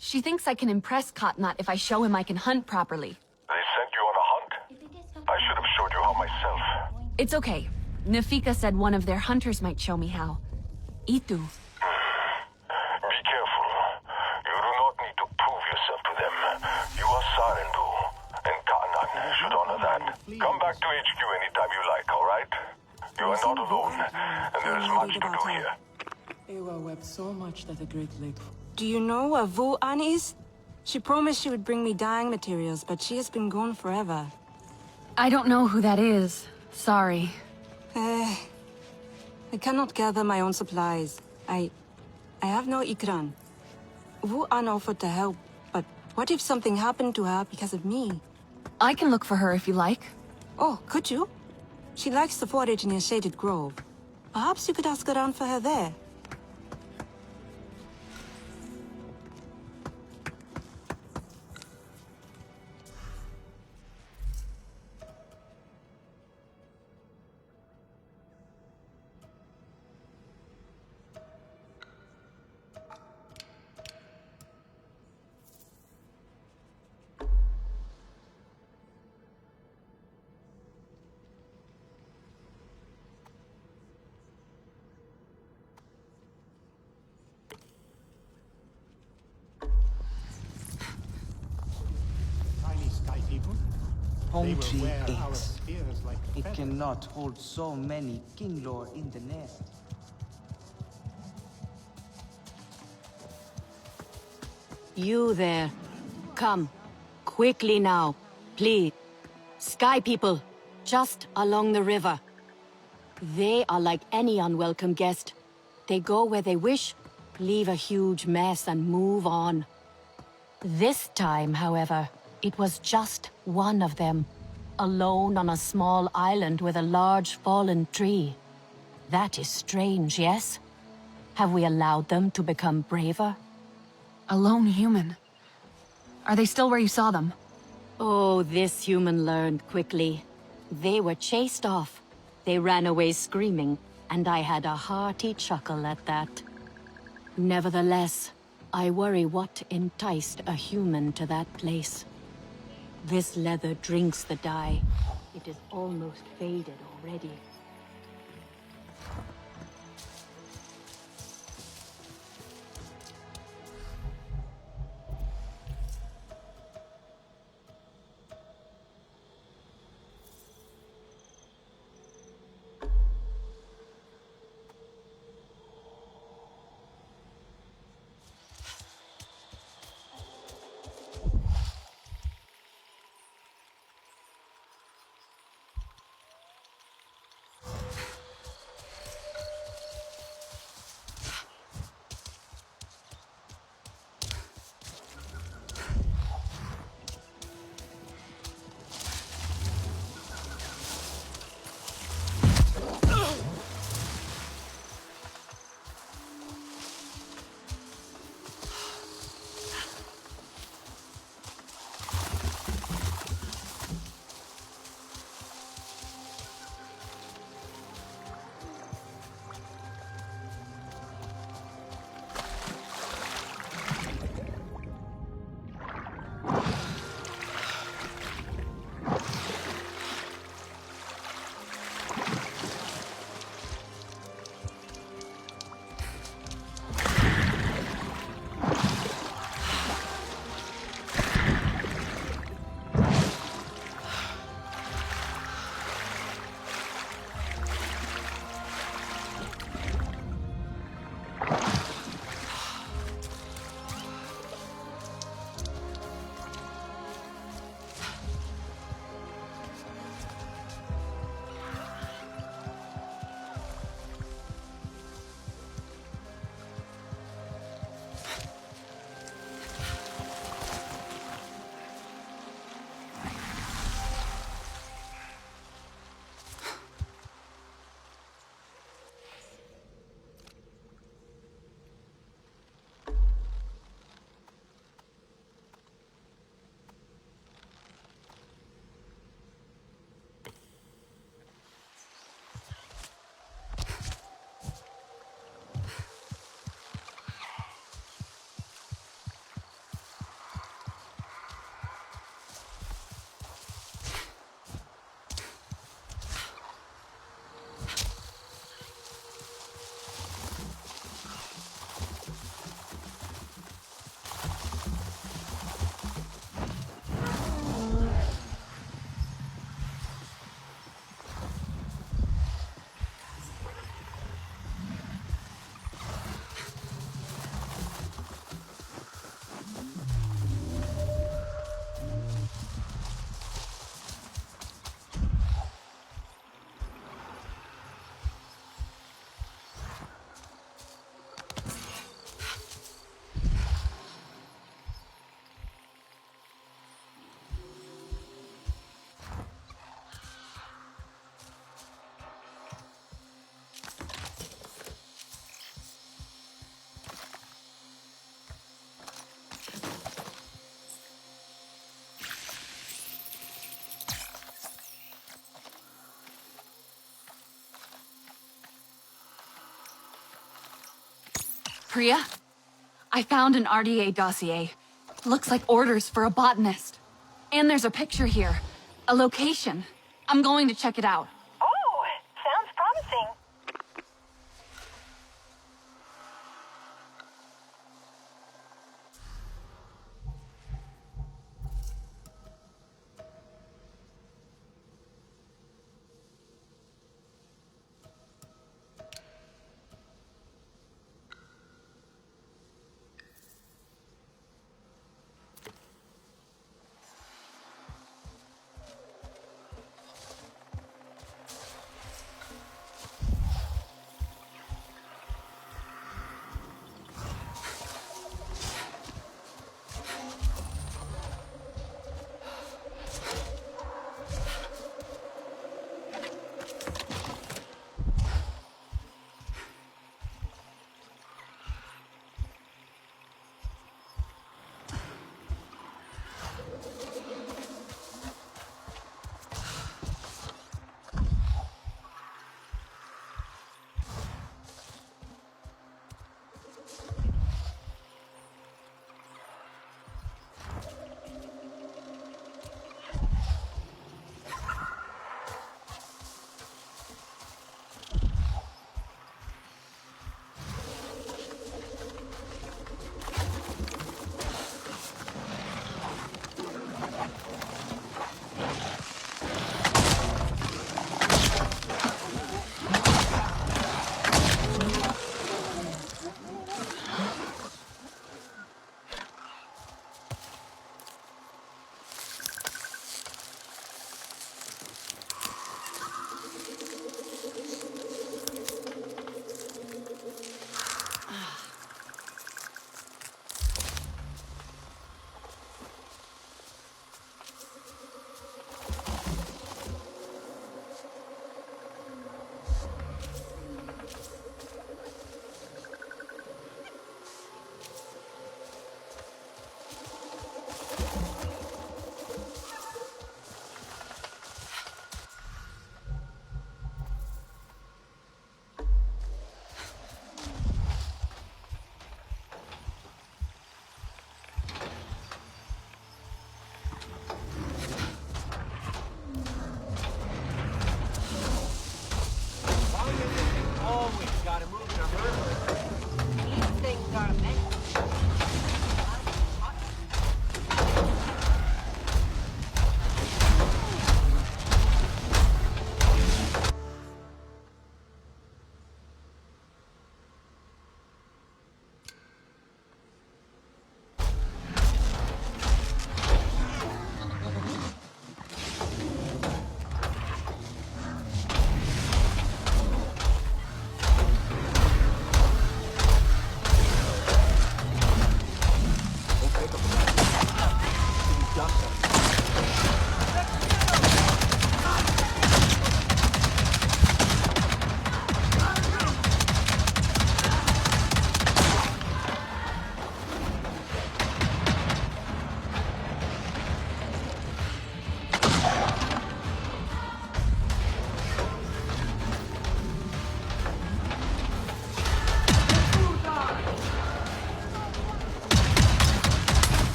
She thinks I can impress Katnat if I show him I can hunt properly. They sent you on a hunt? I should have showed you how myself. It's okay. Nafika said one of their hunters might show me how. Itu. Be careful. You do not need to prove yourself to them. You are Sarendu, and Katnat should honor that. Come back to HQ anytime you like, alright? You are not alone, and there is much to do here. Ewa wept so much that the Great Lake... Do you know where Vu An is? She promised she would bring me dyeing materials, but she has been gone forever. I don't know who that is. Sorry. I cannot gather my own supplies. I have no ikran. Vu An offered to help, but what if something happened to her because of me? I can look for her if you like. Oh, could you? She likes to forage in a shaded grove. Perhaps you could ask around for her there. Home tree aches. It cannot hold so many kinglor in the nest. You there. Come. Quickly now. Please. Sky people. Just along the river. They are like any unwelcome guest. They go where they wish, leave a huge mess and move on. This time, however, it was just one of them, alone on a small island with a large fallen tree. That is strange, yes? Have we allowed them to become braver? A lone human. Are they still where you saw them? Oh, this human learned quickly. They were chased off. They ran away screaming, and I had a hearty chuckle at that. Nevertheless, I worry what enticed a human to that place. This leather drinks the dye. It is almost faded already. Priya, I found an RDA dossier. Looks like orders for a botanist. And there's a picture here. A location. I'm going to check it out. Oh, sounds promising.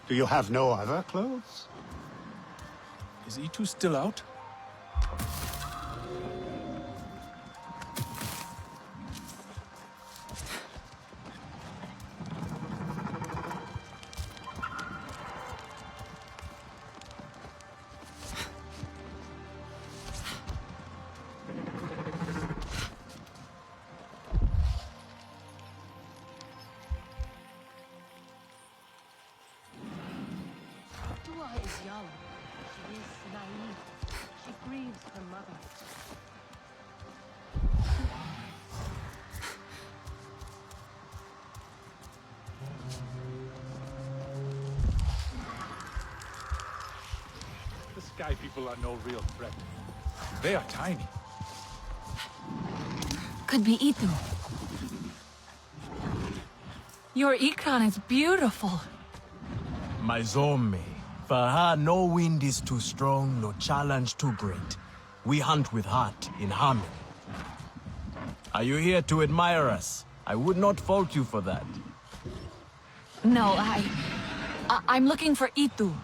Do you have no other clothes? Is E2 still out? Is young. She is naive. She grieves her mother. The Sky People are no real threat. They are tiny. Could be Itu. Your Ikran is beautiful. My Zome. For her, no wind is too strong, no challenge too great. We hunt with heart, in harmony. Are you here to admire us? I would not fault you for that. No, I'm looking for Itu.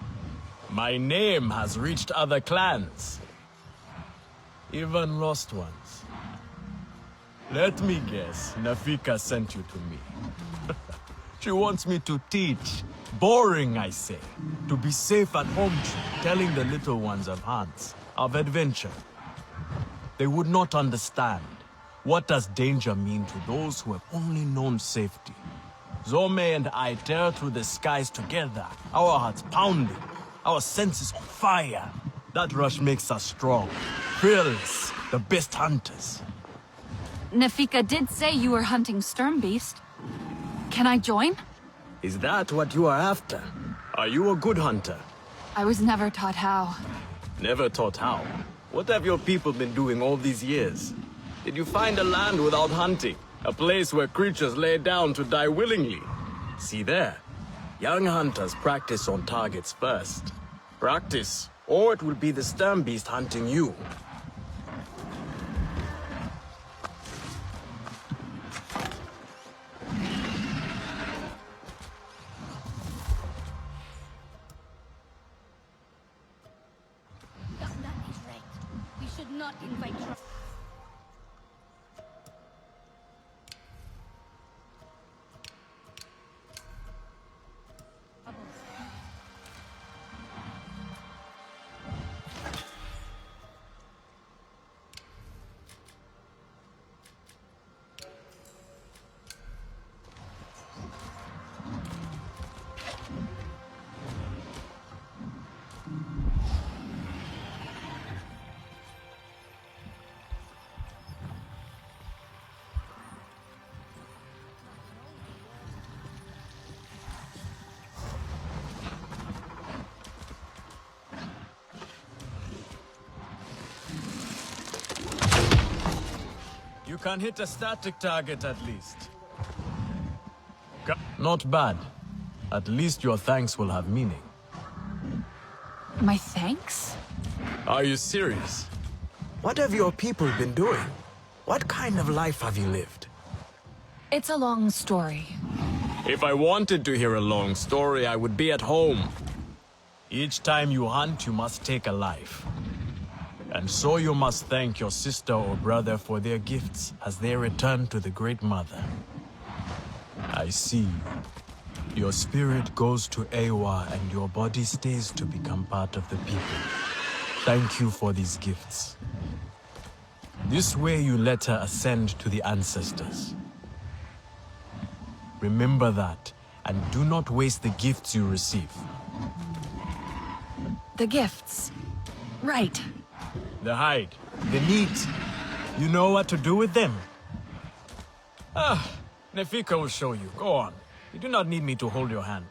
My name has reached other clans. Even lost ones. Let me guess, Nafika sent you to me. She wants me to teach. Boring, I say. To be safe at home, telling the little ones of hunts, of adventure. They would not understand. What does danger mean to those who have only known safety? Zome and I tear through the skies together, our hearts pounding, our senses on fire. That rush makes us strong, fearless, the best hunters. Nafika did say you were hunting Sternbeast. Can I join? Is that what you are after? Are you a good hunter? I was never taught how. Never taught how? What have your people been doing all these years? Did you find a land without hunting? A place where creatures lay down to die willingly? See there. Young hunters practice on targets first. Practice, or it will be the Sternbeast hunting you. Not invite trouble. You can hit a static target at least. Not bad. At least your thanks will have meaning. My thanks? Are you serious? What have your people been doing? What kind of life have you lived? It's a long story. If I wanted to hear a long story, I would be at home. Each time you hunt, you must take a life. And so you must thank your sister or brother for their gifts as they return to the Great Mother. I see. Your spirit goes to Ewa and your body stays to become part of the people. Thank you for these gifts. This way you let her ascend to the ancestors. Remember that, and do not waste the gifts you receive. The gifts. Right. The hide, the meat. You know what to do with them? Nefika will show you. Go on. You do not need me to hold your hand.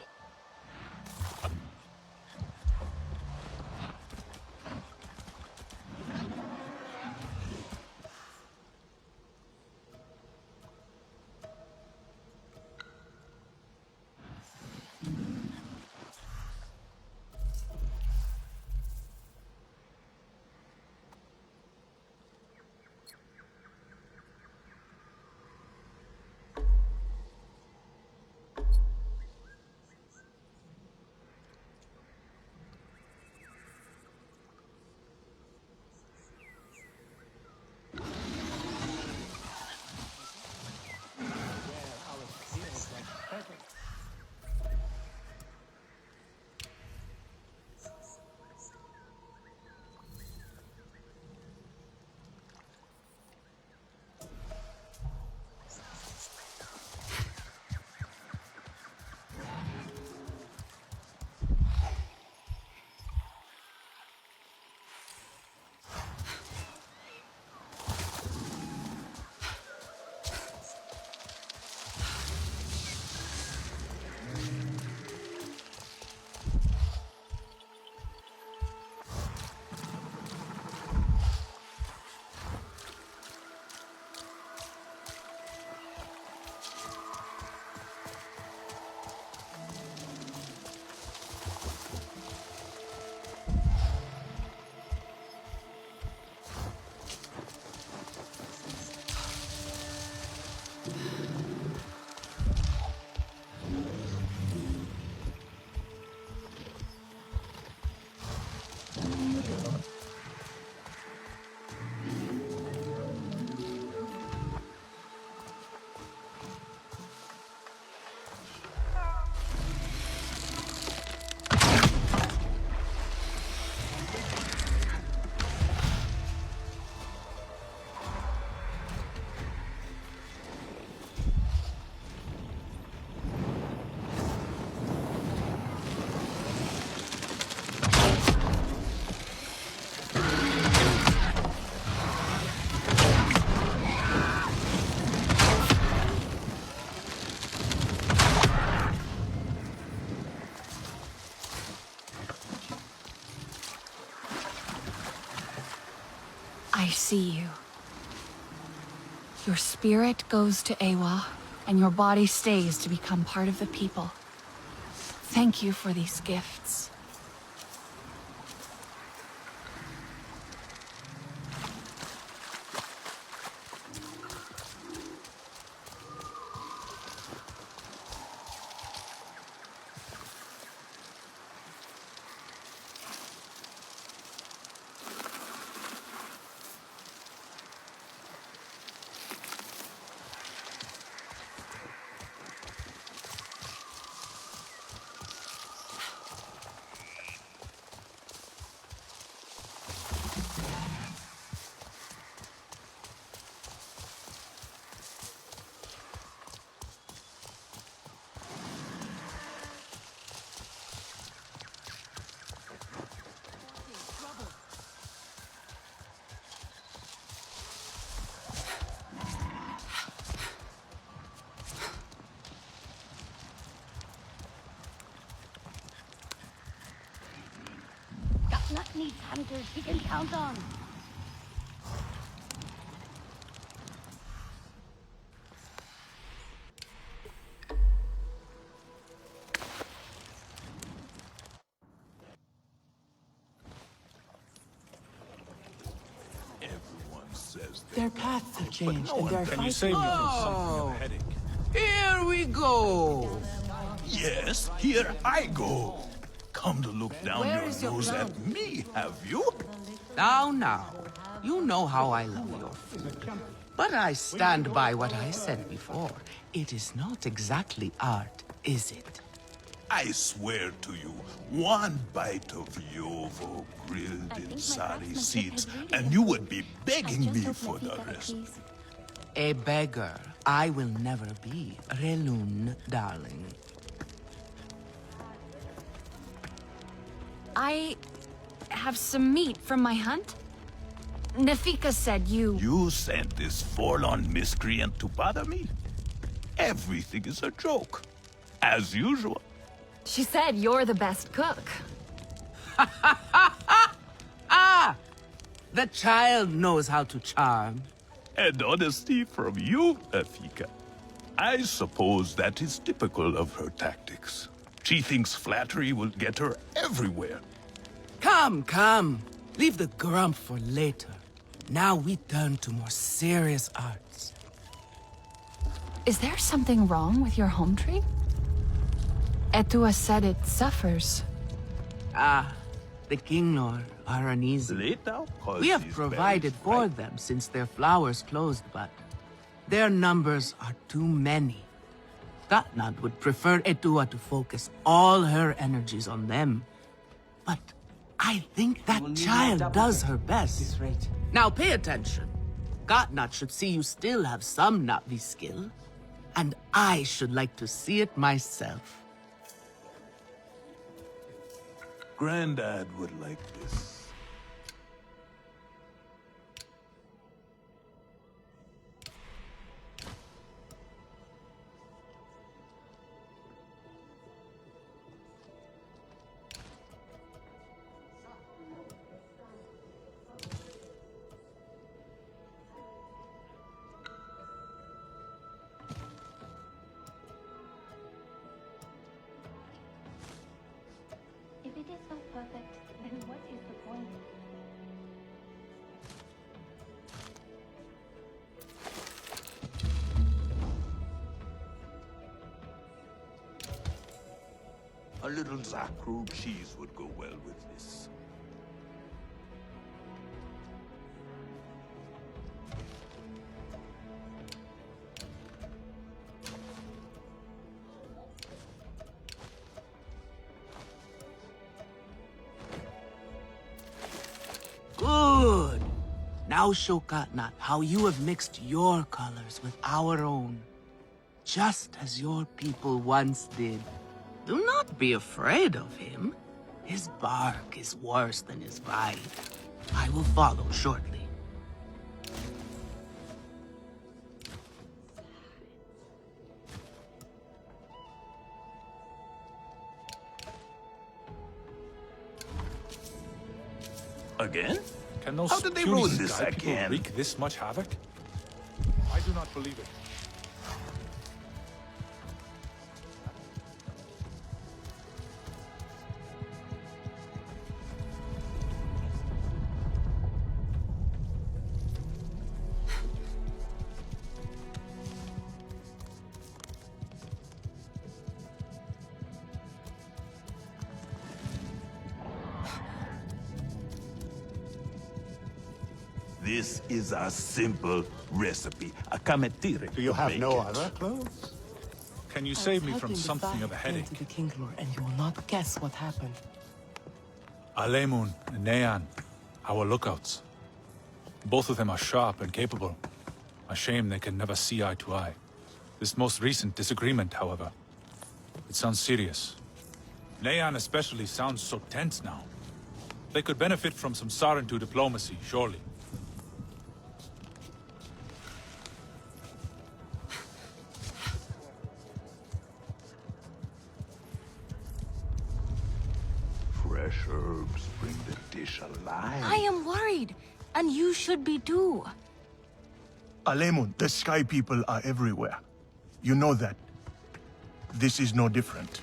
I see you. Your spirit goes to Ewa, and your body stays to become part of the people. Thank you for these gifts. Needs hunters he can count on. Everyone says Their paths have changed, and they're can you fighting. save me from something of a headache? Here we go. Yes, here I go. Come to look down Where your is your nose plan? at me, have you? Now, you know how I love your food. But I stand by what I said before. It is not exactly art, is it? I swear to you, one bite of yovo grilled in sari seeds, and you would be begging me for the rest. A beggar I will never be, Relun, darling. I have some meat from my hunt. Nafika said you... You sent this forlorn miscreant to bother me? Everything is a joke, as usual. She said you're the best cook. Ah! The child knows how to charm. And honesty from you, Afika. I suppose that is typical of her tactics. She thinks flattery will get her everywhere. Come. Leave the grump for later. Now we turn to more serious arts. Is there something wrong with your home tree? Etua said it suffers. The Kinglor are uneasy. Later, We have provided for them since their flowers closed, but their numbers are too many. Gatnad would prefer Etua to focus all her energies on them. But I think that child does her best. Now pay attention. Gatnad should see you still have some Na'vi skill, and I should like to see it myself. Grandad would like this. If it is so perfect, then what is the point? A little Zakru cheese would go well with this. Good. Now show Gatnad how you have mixed your colors with our own, just as your people once did. Do not be afraid of him. His bark is worse than his bite. I will follow shortly. Again? Can those How did they puny ruin this sky people again? wreak this much havoc? I do not believe it. This is a simple recipe. A cametire. Do you have no other clothes? Can you save me from something of a headache? To the Kinglor, and you will not guess what happened. Alemun and Nean, our lookouts. Both of them are sharp and capable. A shame they can never see eye to eye. This most recent disagreement, however, it sounds serious. Nean especially sounds so tense now. They could benefit from some Sarentu diplomacy, surely. Fresh herbs bring the dish alive. I am worried, and you should be too. Alemun, the Sky People are everywhere. You know that. This is no different.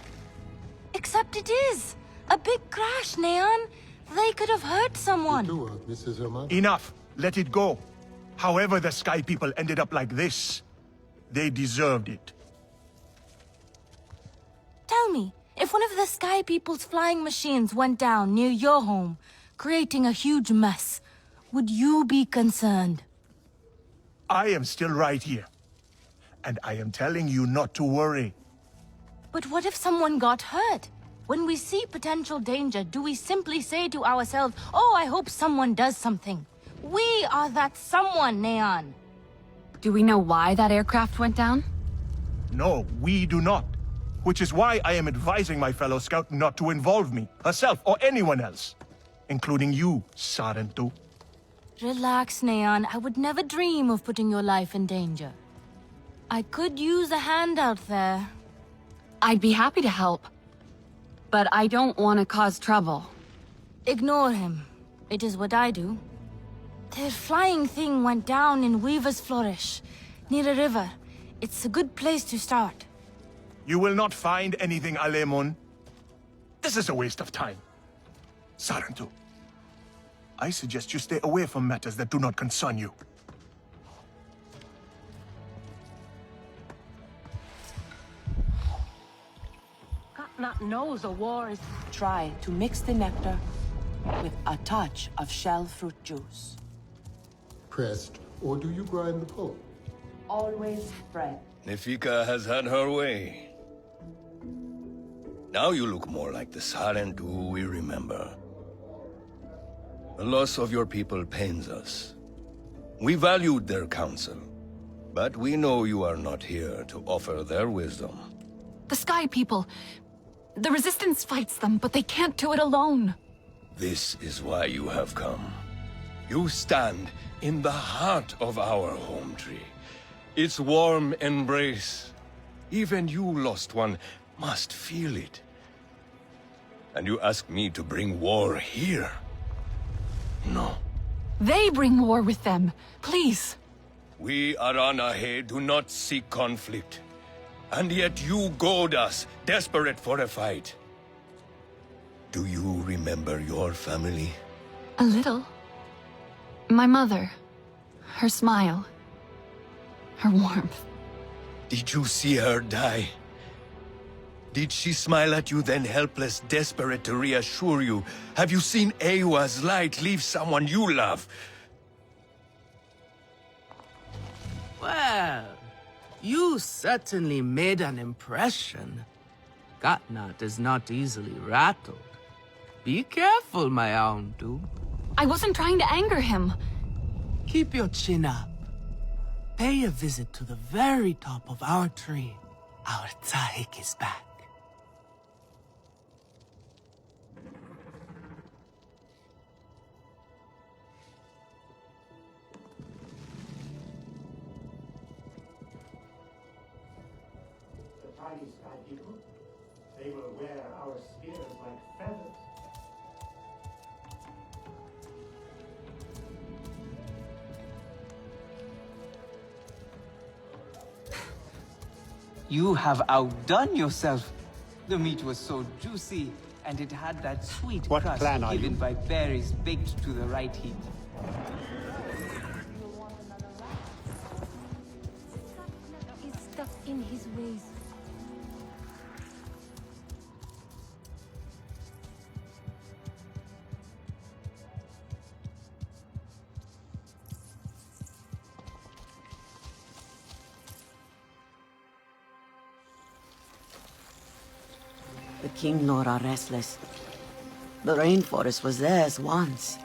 Except it is. A big crash, Neon. They could have hurt someone. Enough. Let it go. However the Sky People ended up like this, they deserved it. Tell me, if one of the Sky People's flying machines went down near your home, creating a huge mess, would you be concerned? I am still right here. And I am telling you not to worry. But what if someone got hurt? When we see potential danger, do we simply say to ourselves, oh, I hope someone does something? We are that someone, Neon. Do we know why that aircraft went down? No, we do not. Which is why I am advising my fellow scout not to involve me, herself, or anyone else. Including you, Sarentu. Relax, Neon. I would never dream of putting your life in danger. I could use a hand out there. I'd be happy to help. But I don't want to cause trouble. Ignore him. It is what I do. Their flying thing went down in Weaver's Flourish, near a river. It's a good place to start. You will not find anything, Alemun. This is a waste of time. Sarentu, I suggest you stay away from matters that do not concern you. Katnat knows a war is... Try to mix the nectar with a touch of shell fruit juice. Pressed, or do you grind the pulp? Always bread. Nefika has had her way. Now you look more like the Sarentu we remember. The loss of your people pains us. We valued their counsel, but we know you are not here to offer their wisdom. The Sky People. The Resistance fights them, but they can't do it alone. This is why you have come. You stand in the heart of our home tree. Its warm embrace. Even you, lost one, must feel it. And you ask me to bring war here? No. They bring war with them. Please. We Aranahe do not seek conflict. And yet you goad us, desperate for a fight. Do you remember your family? A little. My mother. Her smile. Her warmth. Did you see her die? Did she smile at you then helpless, desperate to reassure you? Have you seen Ewa's light leave someone you love? Well, you certainly made an impression. Katnat is not easily rattled. Be careful, my Auntu. I wasn't trying to anger him. Keep your chin up. Pay a visit to the very top of our tree. Our Tsahik is back. The tiny Sky People, they will wear our spears like feathers. You have outdone yourself. The meat was so juicy, and it had that sweet What crust clan are given you? by berries baked to the right heat. He's stuck in his ways. The King Lord are restless. The rainforest was theirs once.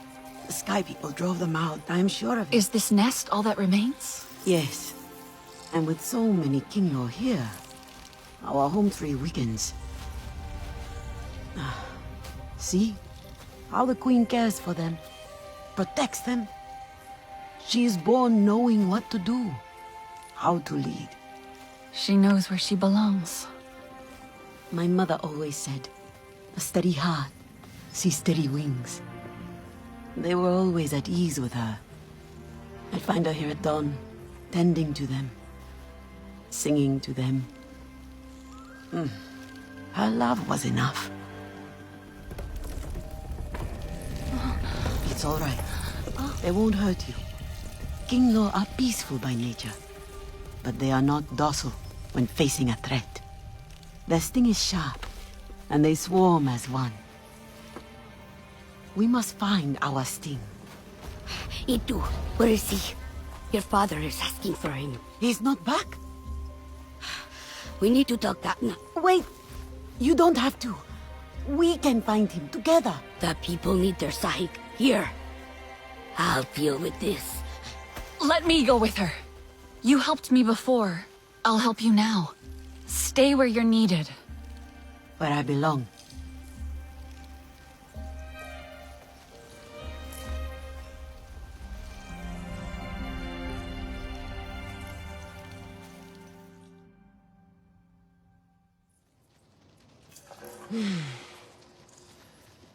The Sky People drove them out, I'm sure of it. Is this nest all that remains? Yes. And with so many King Lord here, our home tree weakens. See? How the Queen cares for them. Protects them. She is born knowing what to do. How to lead. She knows where she belongs. My mother always said, a steady heart sees steady wings. They were always at ease with her. I'd find her here at dawn, tending to them, singing to them. Her love was enough. It's all right. They won't hurt you. King Law are peaceful by nature, but they are not docile when facing a threat. Their sting is sharp, and they swarm as one. We must find our sting. Itu, where is he? Your father is asking for him. He's not back? We need to talk that now. Wait! You don't have to. We can find him together. The people need their sahib here. I'll deal with this. Let me go with her. You helped me before. I'll help you now. Stay where you're needed. Where I belong.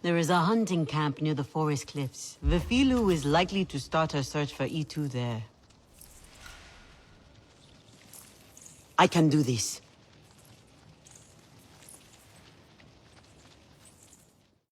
There is a hunting camp near the forest cliffs. Vifilu is likely to start her search for E2 there. I can do this.